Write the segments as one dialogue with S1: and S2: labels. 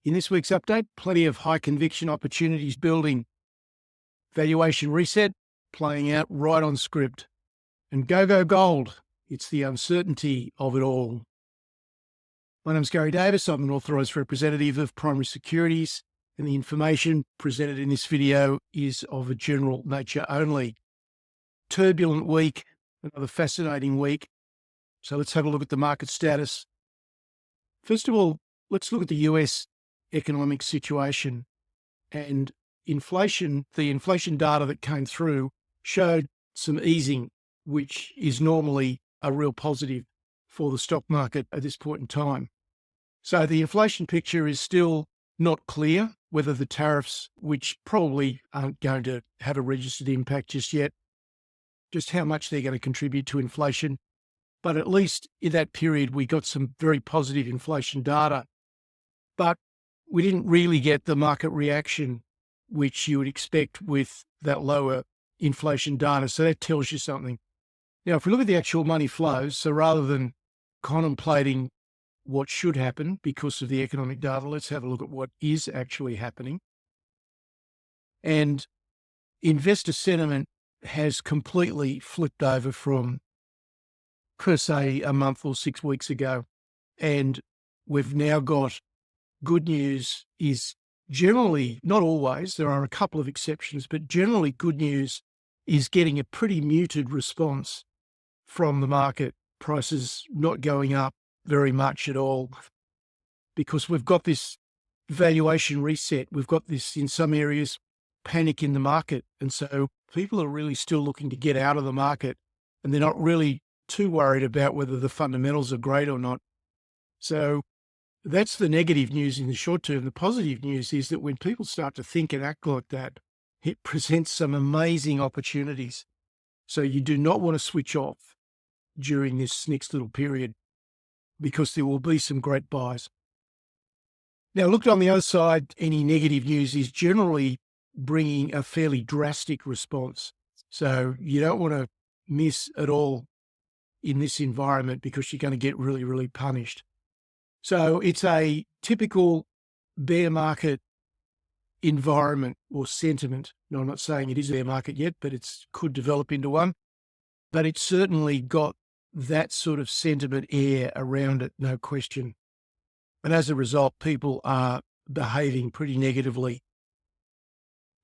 S1: In this week's update, plenty of high conviction opportunities building. Valuation reset playing out right on script. And go gold. It's the uncertainty of it all. My name's Garry Davis. I'm an authorised representative of Primary Securities, and the information presented in this video is of a general nature only. Turbulent week, another fascinating week. So let's have a look at the market status. First of all, let's look at the US economic situation and inflation. The inflation data that came through showed some easing, which is normally a real positive for the stock market at this point in time. So the inflation picture is still not clear whether the tariffs, which probably aren't going to have a registered impact just yet, just how much they're going to contribute to inflation. But at least in that period, we got some very positive inflation data. But we didn't really get the market reaction which you would expect with that lower inflation data. So that tells you something. Now, if we look at the actual money flows, so rather than contemplating what should happen because of the economic data, let's have a look at what is actually happening. And investor sentiment has completely flipped over from, per se, a month or 6 weeks ago. And we've now got good news is generally, not always, there are a couple of exceptions, but generally good news is getting a pretty muted response from the market. Prices not going up very much at all because we've got this valuation reset. We've got this, in some areas, panic in the market. And so people are really still looking to get out of the market, and they're not really too worried about whether the fundamentals are great or not. So that's the negative news in the short term. The positive news is that when people start to think and act like that, it presents some amazing opportunities. So you do not want to switch off during this next little period because there will be some great buys. Now, looked on the other side, any negative news is generally bringing a fairly drastic response. So you don't want to miss at all in this environment because you're going to get really, really punished. So it's a typical bear market environment or sentiment. No, I'm not saying it is a bear market yet, but it could develop into one. But it's certainly got that sort of sentiment air around it, no question. And as a result, people are behaving pretty negatively.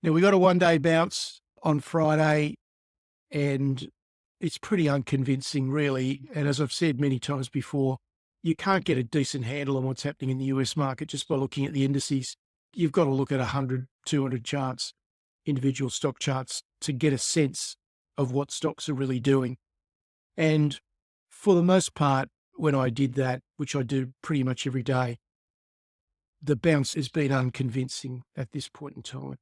S1: Now, we got a one-day bounce on Friday, and it's pretty unconvincing, really. And as I've said many times before, you can't get a decent handle on what's happening in the US market just by looking at the indices. You've got to look at 100, 200 charts, individual stock charts, to get a sense of what stocks are really doing. And for the most part, when I did that, which I do pretty much every day, the bounce has been unconvincing at this point in time.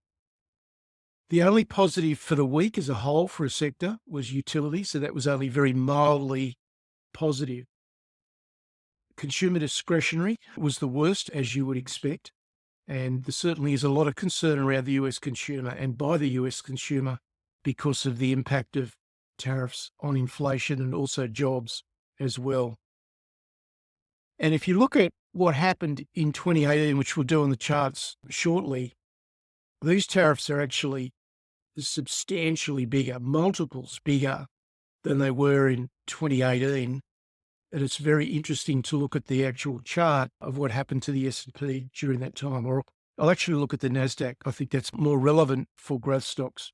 S1: The only positive for the week as a whole for a sector was utility, so that was only very mildly positive. Consumer discretionary was the worst, as you would expect, and there certainly is a lot of concern around the US consumer and by the US consumer because of the impact of tariffs on inflation and also jobs as well. And if you look at what happened in 2018, which we'll do on the charts shortly, these tariffs are actually substantially bigger, multiples bigger than they were in 2018. And it's very interesting to look at the actual chart of what happened to the S&P during that time. Or I'll actually look at the NASDAQ. I think that's more relevant for growth stocks.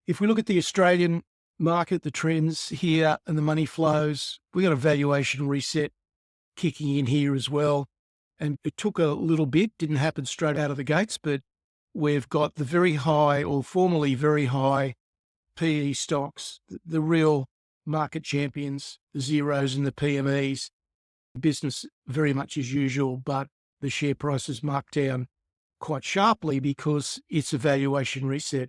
S1: If we look at the Australian market, the trends here and the money flows, we got a valuation reset kicking in here as well. And it took a little bit, didn't happen straight out of the gates, but we've got the very high or formerly very high PE stocks, the real market champions, the zeros and the PMEs, business very much as usual, but the share price is marked down quite sharply because it's a valuation reset.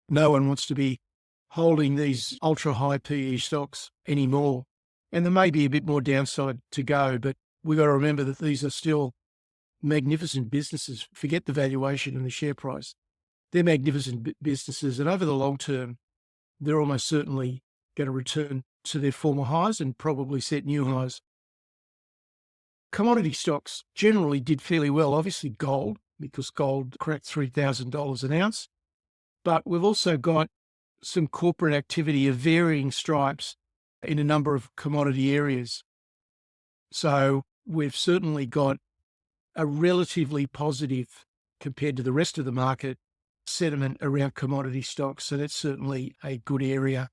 S1: No one wants to be holding these ultra high PE stocks anymore. And there may be a bit more downside to go, but we've got to remember that these are still magnificent businesses. Forget the valuation and the share price. They're magnificent businesses. And over the long term, they're almost certainly going to return to their former highs and probably set new highs. Commodity stocks generally did fairly well. Obviously gold, because gold cracked $3,000 an ounce. But we've also got some corporate activity of varying stripes in a number of commodity areas. So we've certainly got a relatively positive, compared to the rest of the market, sentiment around commodity stocks. So that's certainly a good area.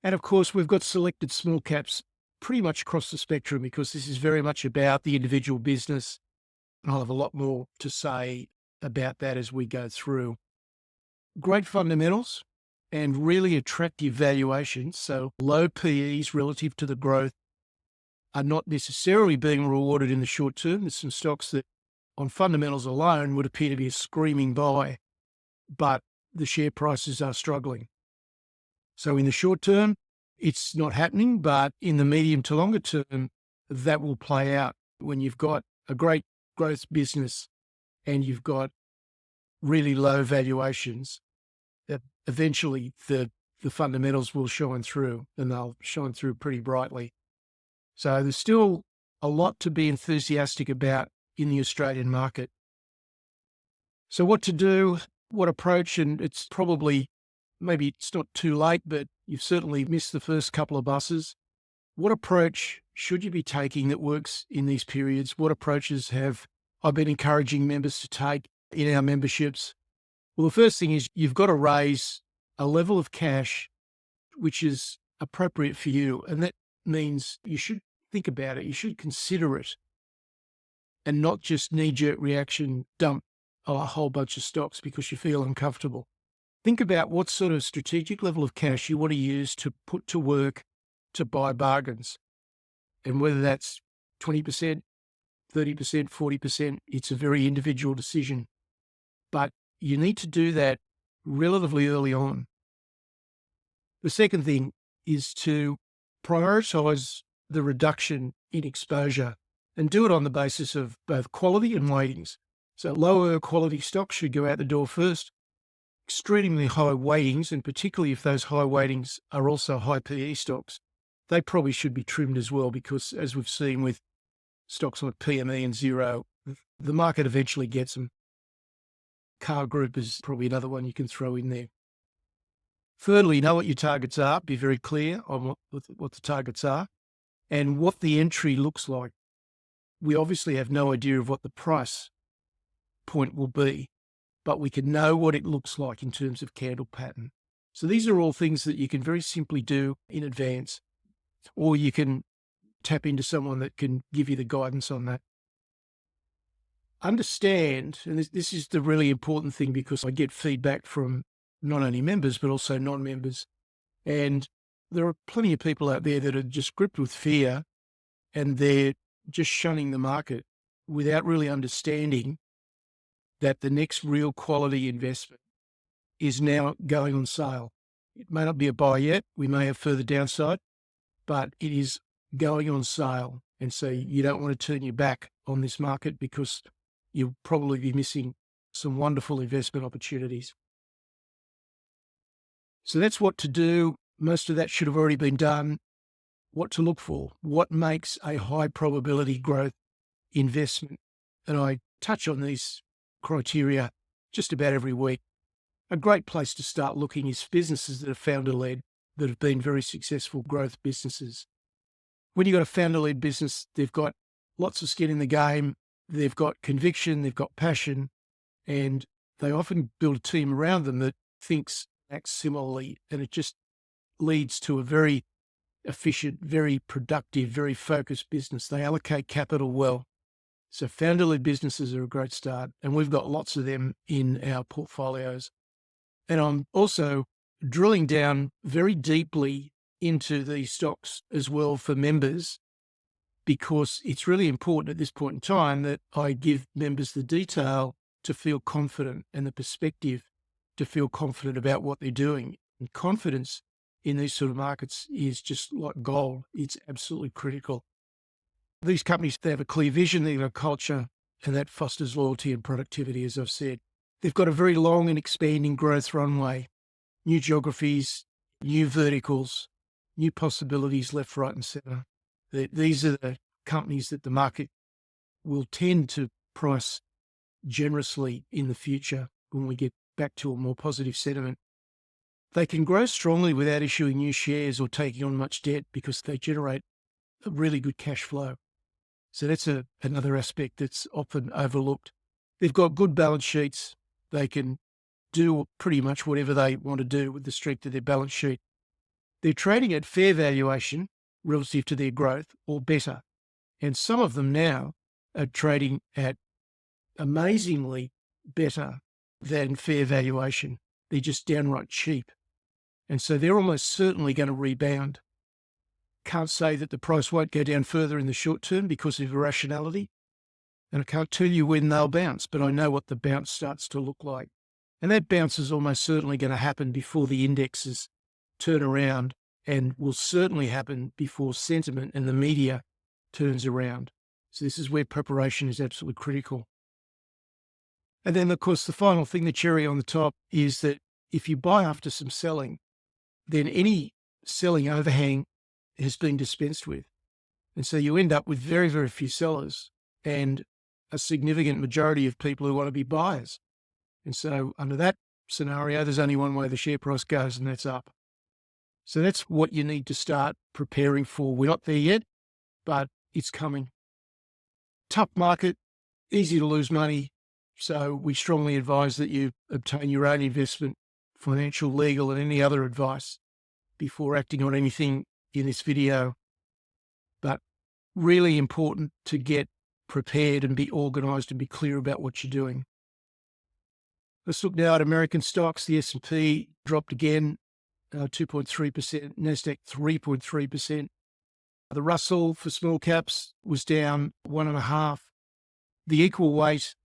S1: And of course, we've got selected small caps pretty much across the spectrum, because this is very much about the individual business. And I'll have a lot more to say about that as we go through. Great fundamentals and really attractive valuations. So low PEs relative to the growth are not necessarily being rewarded in the short term. There's some stocks that on fundamentals alone would appear to be a screaming buy, but the share prices are struggling. So in the short term, it's not happening, but in the medium to longer term, that will play out when you've got a great growth business and you've got really low valuations. That eventually the fundamentals will shine through, and they'll shine through pretty brightly. So there's still a lot to be enthusiastic about in the Australian market. So what to do, what approach, and it's probably, maybe it's not too late, but you've certainly missed the first couple of buses. What approach should you be taking that works in these periods? What approaches have I been encouraging members to take in our memberships? Well, the first thing is you've got to raise a level of cash which is appropriate for you. And that means you should think about it. You should consider it and not just knee-jerk reaction dump a whole bunch of stocks because you feel uncomfortable. Think about what sort of strategic level of cash you want to use to put to work to buy bargains. And whether that's 20%, 30%, 40%, it's a very individual decision. But you need to do that relatively early on. The second thing is to prioritize the reduction in exposure and do it on the basis of both quality and weightings. So lower quality stocks should go out the door first. Extremely high weightings, and particularly if those high weightings are also high PE stocks, they probably should be trimmed as well, because as we've seen with stocks like PME and Zero, the market eventually gets them. Car Group is probably another one you can throw in there. Thirdly, know what your targets are. Be very clear on what the targets are and what the entry looks like. We obviously have no idea of what the price point will be, but we can know what it looks like in terms of candle pattern. So these are all things that you can very simply do in advance, or you can tap into someone that can give you the guidance on that. Understand, and this is the really important thing, because I get feedback from not only members but also non-members, and there are plenty of people out there that are just gripped with fear and they're just shunning the market without really understanding that the next real quality investment is now going on sale. It may not be a buy yet. We may have further downside, but it is going on sale. And so you don't want to turn your back on this market, because you'll probably be missing some wonderful investment opportunities. So that's what to do. Most of that should have already been done. What to look for, what makes a high probability growth investment. And I touch on these criteria just about every week. A great place to start looking is businesses that are founder-led, that have been very successful growth businesses. When you've got a founder-led business, they've got lots of skin in the game, they've got conviction, they've got passion, and they often build a team around them that thinks, acts similarly, and it just leads to a very efficient, very productive, very focused business. They allocate capital well. So founder-led businesses are a great start, and we've got lots of them in our portfolios. And I'm also drilling down very deeply into these stocks as well for members, because it's really important at this point in time that I give members the detail to feel confident and the perspective to feel confident about what they're doing. And confidence in these sort of markets is just like gold. It's absolutely critical. These companies, they have a clear vision, they have a culture, and that fosters loyalty and productivity, as I've said. They've got a very long and expanding growth runway, new geographies, new verticals, new possibilities left, right, and center. These are the companies that the market will tend to price generously in the future when we get back to a more positive sentiment. They can grow strongly without issuing new shares or taking on much debt because they generate a really good cash flow. So that's another aspect that's often overlooked. They've got good balance sheets. They can do pretty much whatever they want to do with the strength of their balance sheet. They're trading at fair valuation relative to their growth or better. And some of them now are trading at amazingly better than fair valuation. They're just downright cheap. And so they're almost certainly going to rebound. Can't say that the price won't go down further in the short term because of irrationality. And I can't tell you when they'll bounce, but I know what the bounce starts to look like. And that bounce is almost certainly going to happen before the indexes turn around, and will certainly happen before sentiment and the media turns around. So this is where preparation is absolutely critical. And then, of course, the final thing, the cherry on the top, is that if you buy after some selling, then any selling overhang has been dispensed with. And so you end up with very, very few sellers and a significant majority of people who want to be buyers. And so under that scenario, there's only one way the share price goes, and that's up. So that's what you need to start preparing for. We're not there yet, but it's coming. Tough market, easy to lose money. So we strongly advise that you obtain your own investment, financial, legal, and any other advice before acting on anything in this video. But really important to get prepared and be organized and be clear about what you're doing. Let's look now at American stocks. The S&P dropped again, 2.3%, NASDAQ 3.3%. The Russell for small caps was down 1.5%. The equal weight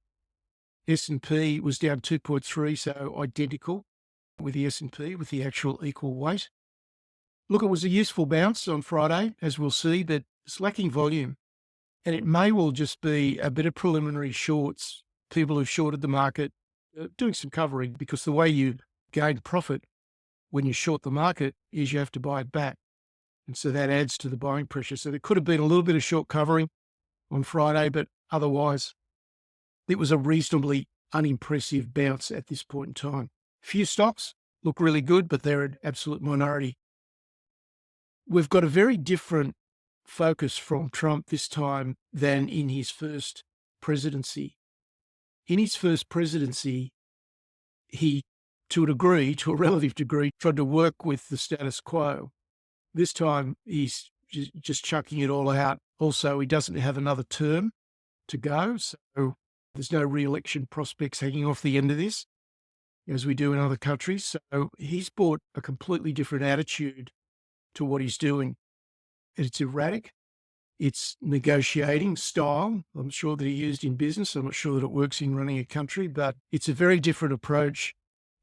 S1: S&P was down 2.3%, so identical with the S&P, with the actual equal weight. Look, it was a useful bounce on Friday, as we'll see, but it's lacking volume. And it may well just be a bit of preliminary shorts, people who've shorted the market, doing some covering, because the way you gain profit when you short the market is you have to buy it back. And so that adds to the buying pressure. So there could have been a little bit of short covering on Friday, but otherwise it was a reasonably unimpressive bounce at this point in time. Few stocks look really good, but they're an absolute minority. We've got a very different focus from Trump this time than in his first presidency. In his first presidency, he, to a relative degree, tried to work with the status quo. This time, he's just chucking it all out. Also, he doesn't have another term to go, so there's no re-election prospects hanging off the end of this, as we do in other countries. So he's brought a completely different attitude to what he's doing. And it's erratic. It's negotiating style. I'm sure that he used in business. I'm not sure that it works in running a country, but it's a very different approach,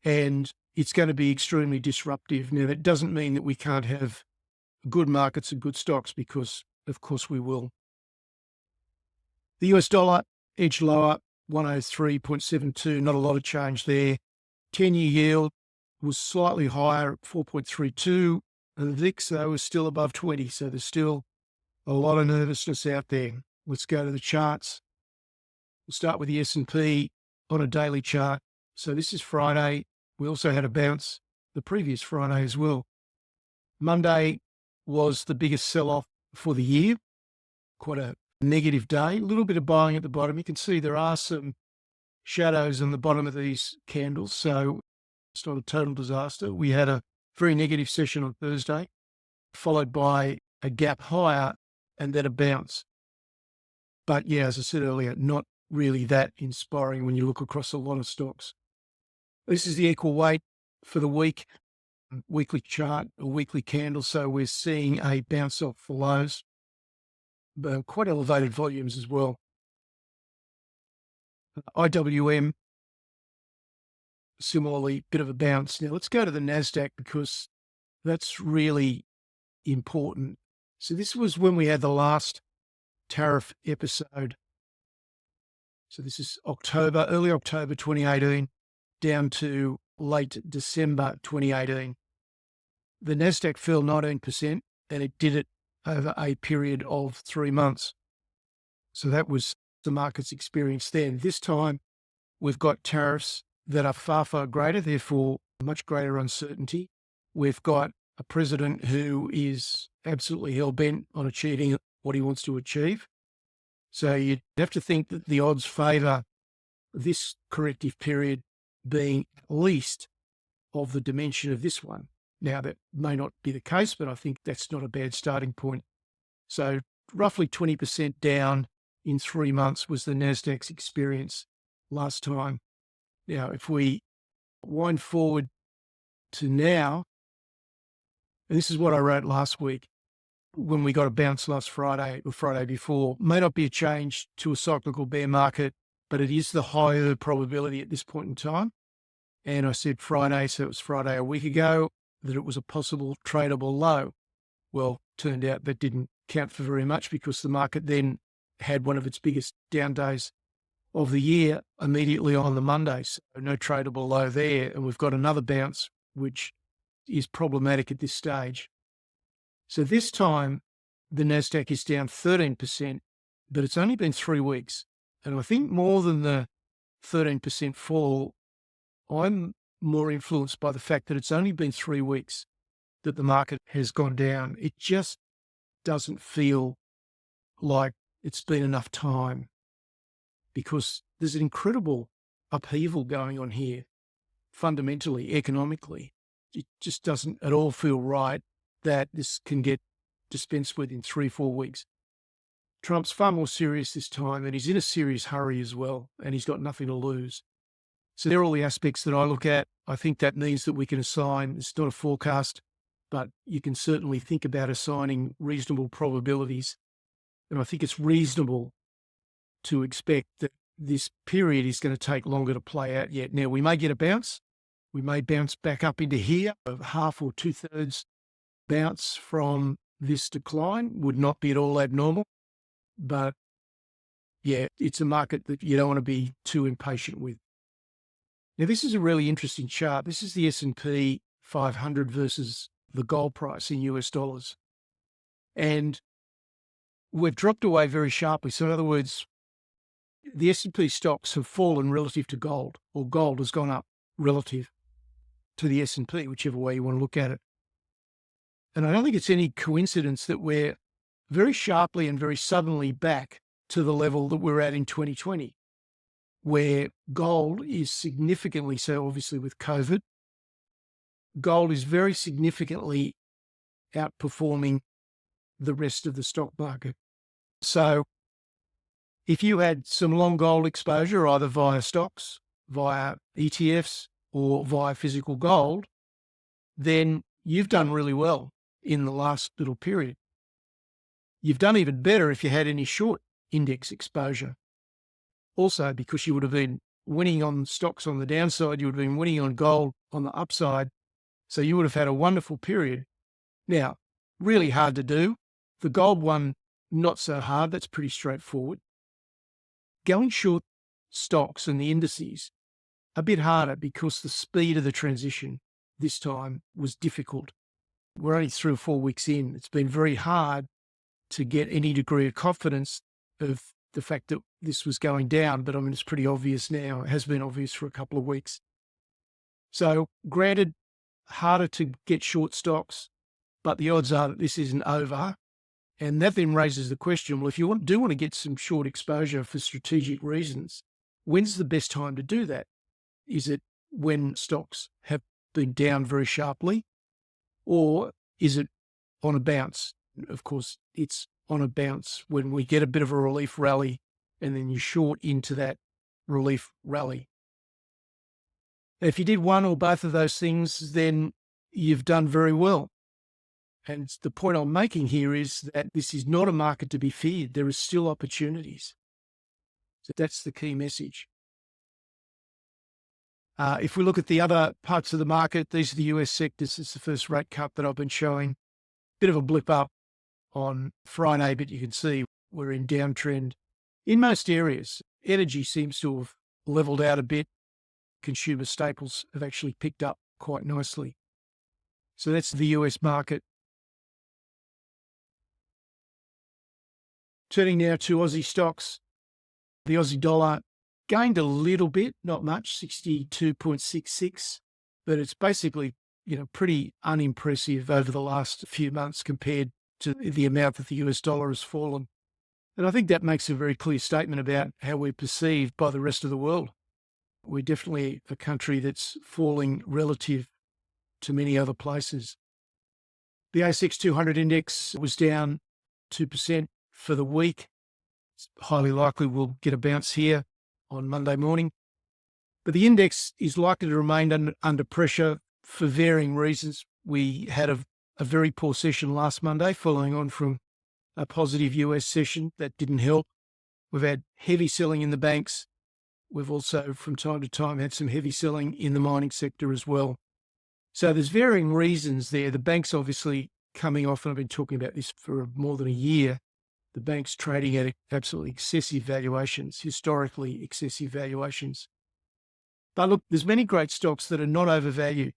S1: and it's going to be extremely disruptive. Now, that doesn't mean that we can't have good markets and good stocks, because of course we will. The US dollar edged lower, 103.72, not a lot of change there. 10-year yield was slightly higher at 4.32, and the VIX, though, was still above 20, so there's still a lot of nervousness out there. Let's go to the charts. We'll start with the S&P on a daily chart. So this is Friday. We also had a bounce the previous Friday as well. Monday was the biggest sell-off for the year. Quite a negative day. A little bit of buying at the bottom. You can see there are some shadows on the bottom of these candles, so it's not a total disaster. We had a very negative session on Thursday, followed by a gap higher and then a bounce. But yeah, as I said earlier, not really that inspiring when you look across a lot of stocks. This is the equal weight for the week, weekly chart, a weekly candle. So we're seeing a bounce off the lows, but quite elevated volumes as well. IWM, similarly, bit of a bounce. Now let's go to the NASDAQ, because that's really important. So this was when we had the last tariff episode. So this is early October 2018, down to late December 2018. The NASDAQ fell 19%, and it did it over a period of 3 months. So that was the market's experienced then. This time, we've got tariffs that are far, far greater, therefore much greater uncertainty. We've got a president who is absolutely hell-bent on achieving what he wants to achieve. So you'd have to think that the odds favour this corrective period being at least of the dimension of this one. Now, that may not be the case, but I think that's not a bad starting point. So roughly 20% down in 3 months was the NASDAQ's experience last time. Now, if we wind forward to now, and this is what I wrote last week, when we got a bounce last Friday or Friday before, may not be a change to a cyclical bear market, but it is the higher probability at this point in time. And I said Friday, so it was Friday a week ago, that it was a possible tradable low. Well, turned out that didn't count for very much because the market then had one of its biggest down days of the year immediately on the Monday. So no tradable low there. And we've got another bounce, which is problematic at this stage. So this time, the NASDAQ is down 13%, but it's only been 3 weeks. And I think more than the 13% fall, I'm more influenced by the fact that it's only been 3 weeks that the market has gone down. It just doesn't feel like it's been enough time because there's an incredible upheaval going on here, fundamentally, economically. It just doesn't at all feel right that this can get dispensed with in 3-4 weeks. Trump's far more serious this time, and he's in a serious hurry as well, and he's got nothing to lose. So they're all the aspects that I look at. I think that means that we can assign, it's not a forecast, but you can certainly think about assigning reasonable probabilities. And I think it's reasonable to expect that this period is going to take longer to play out yet. Now, we may get a bounce. We may bounce back up into here. A half or 2/3 bounce from this decline would not be at all abnormal. But yeah, it's a market that you don't want to be too impatient with. Now, this is a really interesting chart. This is the S&P 500 versus the gold price in US dollars. And we've dropped away very sharply. So in other words, the S&P stocks have fallen relative to gold, or gold has gone up relative to the S&P, whichever way you want to look at it. And I don't think it's any coincidence that we're very sharply and very suddenly back to the level that we're at in 2020, where gold is significantly, so obviously with COVID, gold is very significantly outperforming the rest of the stock market. So if you had some long gold exposure, either via stocks, via ETFs, or via physical gold, then you've done really well in the last little period. You've done even better if you had any short index exposure. Also, because you would have been winning on stocks on the downside, you would have been winning on gold on the upside. So you would have had a wonderful period. Now, really hard to do. The gold one, not so hard. That's pretty straightforward. Going short stocks and the indices, a bit harder because the speed of the transition this time was difficult. We're only 3 or 4 weeks in. It's been very hard to get any degree of confidence of the fact that this was going down. But I mean, it's pretty obvious now. It has been obvious for a couple of weeks. So granted, harder to get short stocks, but the odds are that this isn't over. And that then raises the question, well, if you do want to get some short exposure for strategic reasons, when's the best time to do that? Is it when stocks have been down very sharply, or is it on a bounce? Of course, it's on a bounce when we get a bit of a relief rally and then you short into that relief rally. If you did one or both of those things, then you've done very well. And the point I'm making here is that this is not a market to be feared. There are still opportunities. So that's the key message. If we look at the other parts of the market, these are the US sectors. This is the first rate cut that I've been showing. Bit of a blip up on Friday, but you can see we're in downtrend in most areas. Energy seems to have leveled out a bit. Consumer staples have actually picked up quite nicely. So that's the US market. Turning now to Aussie stocks. The Aussie dollar gained a little bit, not much, 62.66, but it's basically, pretty unimpressive over the last few months compared to the amount that the US dollar has fallen. And I think that makes a very clear statement about how we're perceived by the rest of the world. We're definitely a country that's falling relative to many other places. The ASX 200 index was down 2% for the week. It's highly likely we'll get a bounce here on Monday morning. But the index is likely to remain under pressure for varying reasons. We had a very poor session last Monday, following on from a positive US session. That didn't help. We've had heavy selling in the banks. We've also, from time to time, had some heavy selling in the mining sector as well. So there's varying reasons there. The banks obviously coming off, and I've been talking about this for more than a year, the banks trading at absolutely excessive valuations, historically excessive valuations. But look, there's many great stocks that are not overvalued.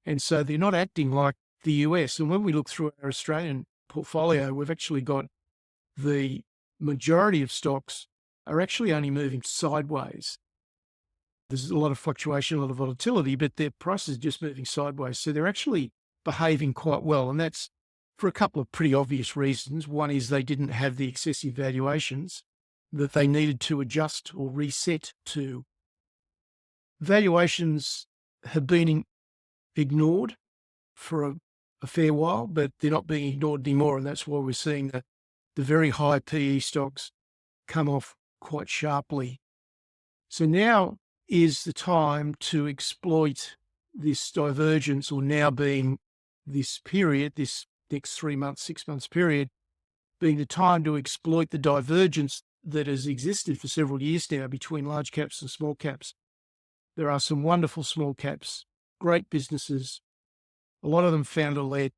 S1: And so they're not acting like the US. And when we look through our Australian portfolio, we've actually got the majority of stocks are actually only moving sideways. There's a lot of fluctuation, a lot of volatility, but their prices are just moving sideways. So they're actually behaving quite well. And that's for a couple of pretty obvious reasons. One is they didn't have the excessive valuations that they needed to adjust or reset to. Valuations have been ignored for a fair while, but they're not being ignored anymore. And that's why we're seeing the very high PE stocks come off quite sharply. So now is the time to exploit this divergence, or now being this period, this next 3 months, 6 months period, being the time to exploit the divergence that has existed for several years now between large caps and small caps. There are some wonderful small caps, great businesses, a lot of them founder-led,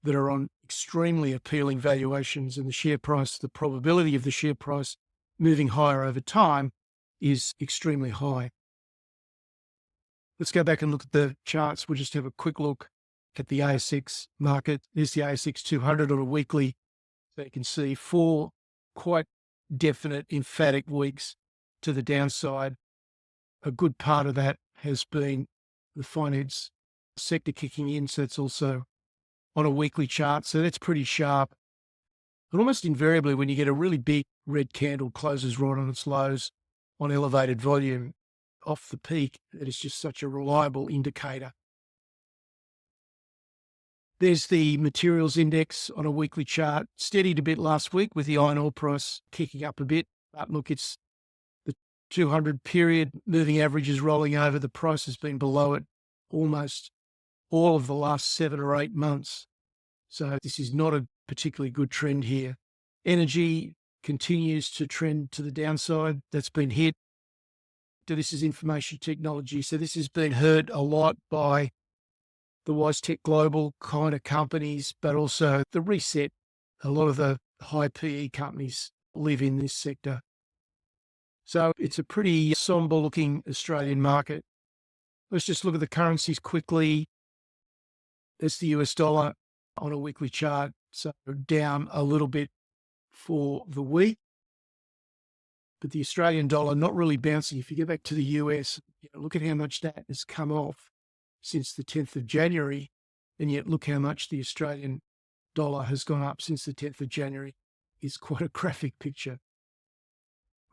S1: that are on extremely appealing valuations, and the share price, the probability of the share price moving higher over time is extremely high. Let's go back and look at the charts. We'll just have a quick look at the ASX market. There's the ASX 200 on a weekly. So you can see 4 quite definite, emphatic weeks to the downside. A good part of that has been the finance sector kicking in. So it's also on a weekly chart. So that's pretty sharp. But almost invariably, when you get a really big red candle closes right on its lows on elevated volume off the peak, it is just such a reliable indicator. There's the materials index on a weekly chart, steadied a bit last week with the iron ore price kicking up a bit. But look, it's the 200 period moving average is rolling over. The price has been below it almost all of the last 7 or 8 months. So this is not a particularly good trend here. Energy continues to trend to the downside. That's been hit. So this is information technology. So this has been hurt a lot by the WiseTech Global kind of companies, but also the reset. A lot of the high PE companies live in this sector. So it's a pretty somber looking Australian market. Let's just look at the currencies quickly. That's the US dollar on a weekly chart. So down a little bit for the week. But the Australian dollar not really bouncing. If you go back to the US, look at how much that has come off since the 10th of January. And yet look how much the Australian dollar has gone up since the 10th of January. It's quite a graphic picture.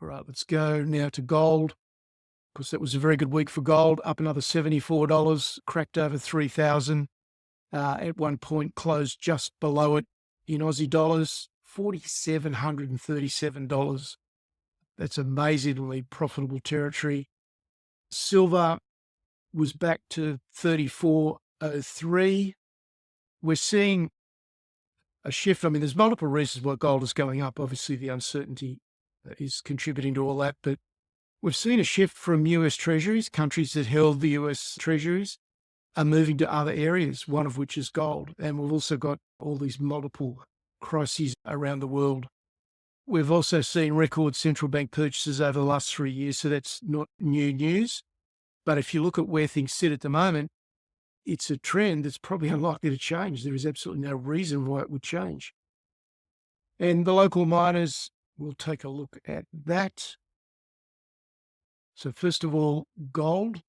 S1: All right, let's go now to gold. Of course, that was a very good week for gold, up another $74, cracked over 3,000. At one point closed just below it in Aussie dollars, $4,737. That's amazingly profitable territory. Silver was back to 34.03. We're seeing a shift. I mean, there's multiple reasons why gold is going up. Obviously, the uncertainty is contributing to all that, but we've seen a shift from US treasuries. Countries that held the US treasuries are moving to other areas, one of which is gold. And we've also got all these multiple crises around the world. We've also seen record central bank purchases over the last 3 years, so that's not new news. But if you look at where things sit at the moment, it's a trend that's probably unlikely to change. There is absolutely no reason why it would change. And the local miners we'll take a look at that. So first of all, gold.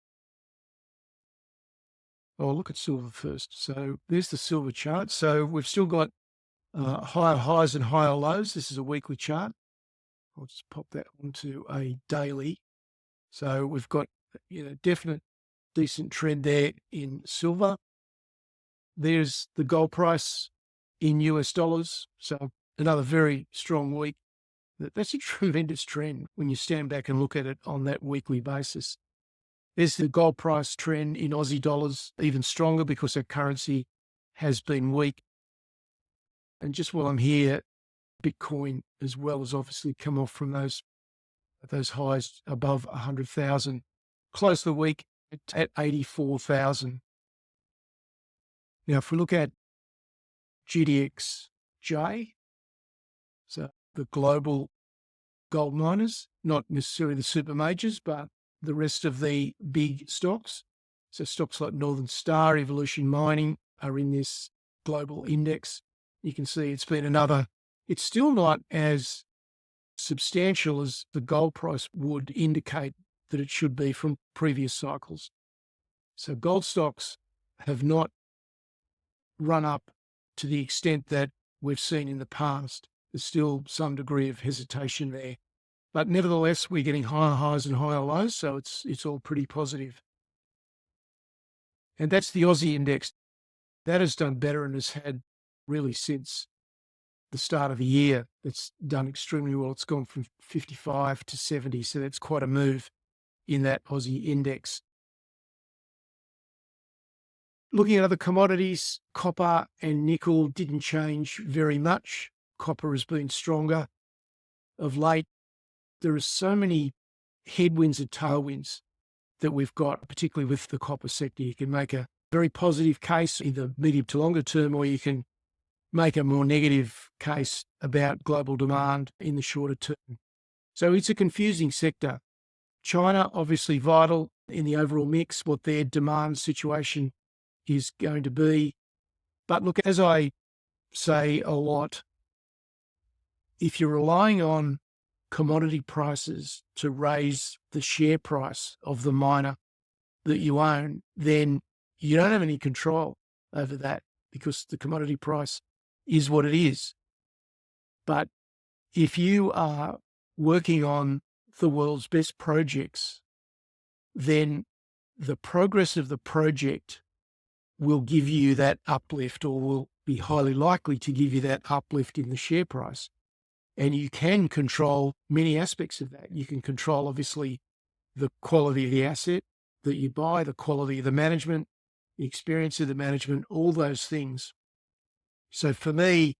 S1: Oh, look at silver first. So there's the silver chart. So we've still got higher highs and higher lows. This is a weekly chart. I'll just pop that onto a daily. So we've got, definite decent trend there in silver. There's the gold price in US dollars. So another very strong week. That's a tremendous trend when you stand back and look at it on that weekly basis. There's the gold price trend in Aussie dollars, even stronger because our currency has been weak. And just while I'm here, Bitcoin as well has obviously come off from those highs above 100,000. Close the week at 84,000. Now, if we look at GDXJ, so the global gold miners, not necessarily the super majors, but the rest of the big stocks. So stocks like Northern Star, Evolution Mining are in this global index. You can see it's still not as substantial as the gold price would indicate that it should be from previous cycles. So gold stocks have not run up to the extent that we've seen in the past. There's still some degree of hesitation there. But nevertheless, we're getting higher highs and higher lows, so it's all pretty positive. And that's the Aussie index. That has done better and has had really since the start of the year. It's done extremely well. It's gone from 55 to 70, so that's quite a move in that Aussie index. Looking at other commodities, copper and nickel didn't change very much. Copper has been stronger of late. There are so many headwinds and tailwinds that we've got, particularly with the copper sector. You can make a very positive case in the medium to longer term, or you can make a more negative case about global demand in the shorter term. So it's a confusing sector. China, obviously vital in the overall mix, what their demand situation is going to be. But look, as I say a lot, if you're relying on commodity prices to raise the share price of the miner that you own, then you don't have any control over that because the commodity price is what it is. But if you are working on the world's best projects, then the progress of the project will give you that uplift, or will be highly likely to give you that uplift in the share price. And you can control many aspects of that. You can control, obviously, the quality of the asset that you buy, the quality of the management, the experience of the management, all those things. So for me,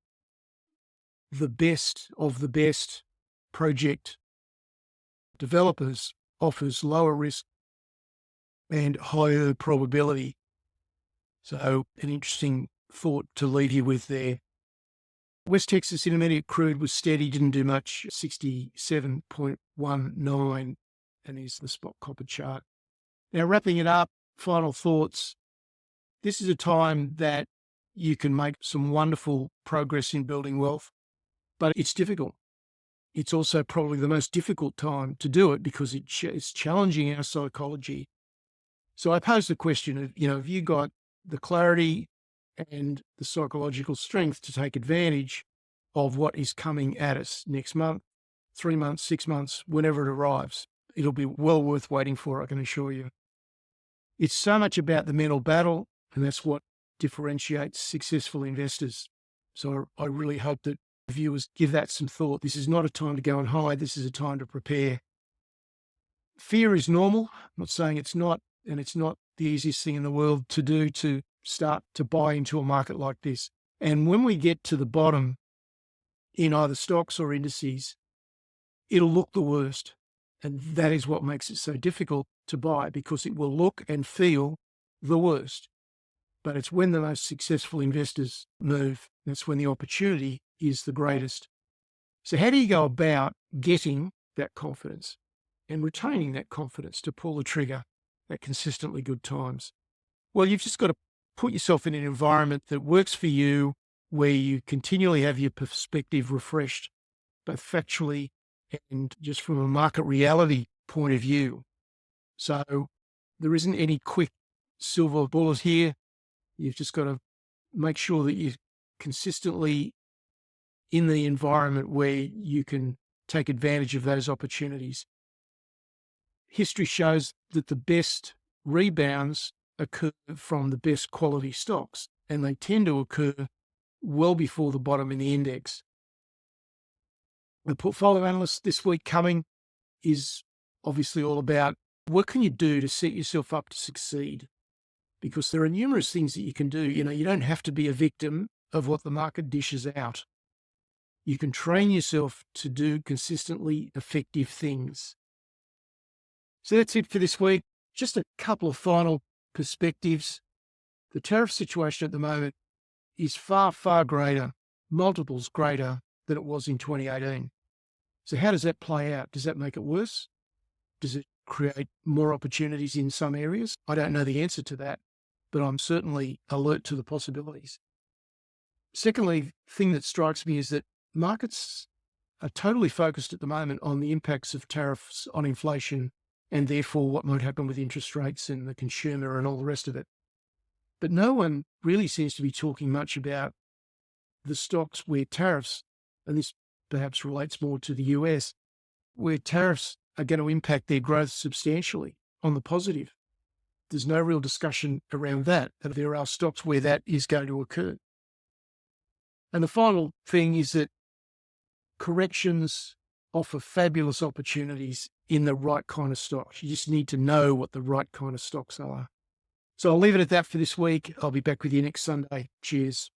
S1: the best of the best project developers offers lower risk and higher probability. So an interesting thought to leave you with there. West Texas Intermediate crude was steady, didn't do much, 67.19, and is the spot copper chart. Now, wrapping it up, final thoughts. This is a time that you can make some wonderful progress in building wealth, but it's difficult. It's also probably the most difficult time to do it because it's challenging our psychology. So I pose the question of, have you got the clarity and the psychological strength to take advantage of what is coming at us next month, 3 months, 6 months, whenever it arrives? It'll be well worth waiting for, I can assure you. It's so much about the mental battle, and that's what differentiates successful investors. So I really hope that viewers give that some thought. This is not a time to go and hide. This is a time to prepare. Fear is normal. I'm not saying it's not, and it's not the easiest thing in the world to do, to start to buy into a market like this. And when we get to the bottom in either stocks or indices, it'll look the worst. And that is what makes it so difficult to buy, because it will look and feel the worst. But it's when the most successful investors move, that's when the opportunity is the greatest. So how do you go about getting that confidence and retaining that confidence to pull the trigger at consistently good times? Well, you've just got to put yourself in an environment that works for you, where you continually have your perspective refreshed both factually and just from a market reality point of view. So there isn't any quick silver bullet here. You've just got to make sure that you're consistently in the environment where you can take advantage of those opportunities. History shows that the best rebounds occur from the best quality stocks, and they tend to occur well before the bottom in the index. The portfolio analyst this week coming is obviously all about what can you do to set yourself up to succeed? Because there are numerous things that you can do. You don't have to be a victim of what the market dishes out. You can train yourself to do consistently effective things. So that's it for this week. Just a couple of final perspectives. The tariff situation at the moment is far, far greater, multiples greater than it was in 2018. So how does that play out? Does that make it worse? Does it create more opportunities in some areas? I don't know the answer to that, but I'm certainly alert to the possibilities. Secondly, the thing that strikes me is that markets are totally focused at the moment on the impacts of tariffs on inflation and therefore what might happen with interest rates and the consumer and all the rest of it. But no one really seems to be talking much about the stocks where tariffs, and this perhaps relates more to the US, where tariffs are going to impact their growth substantially on the positive. There's no real discussion around that. There are stocks where that is going to occur. And the final thing is that corrections offer fabulous opportunities in the right kind of stocks. You just need to know what the right kind of stocks are. So I'll leave it at that for this week. I'll be back with you next Sunday. Cheers.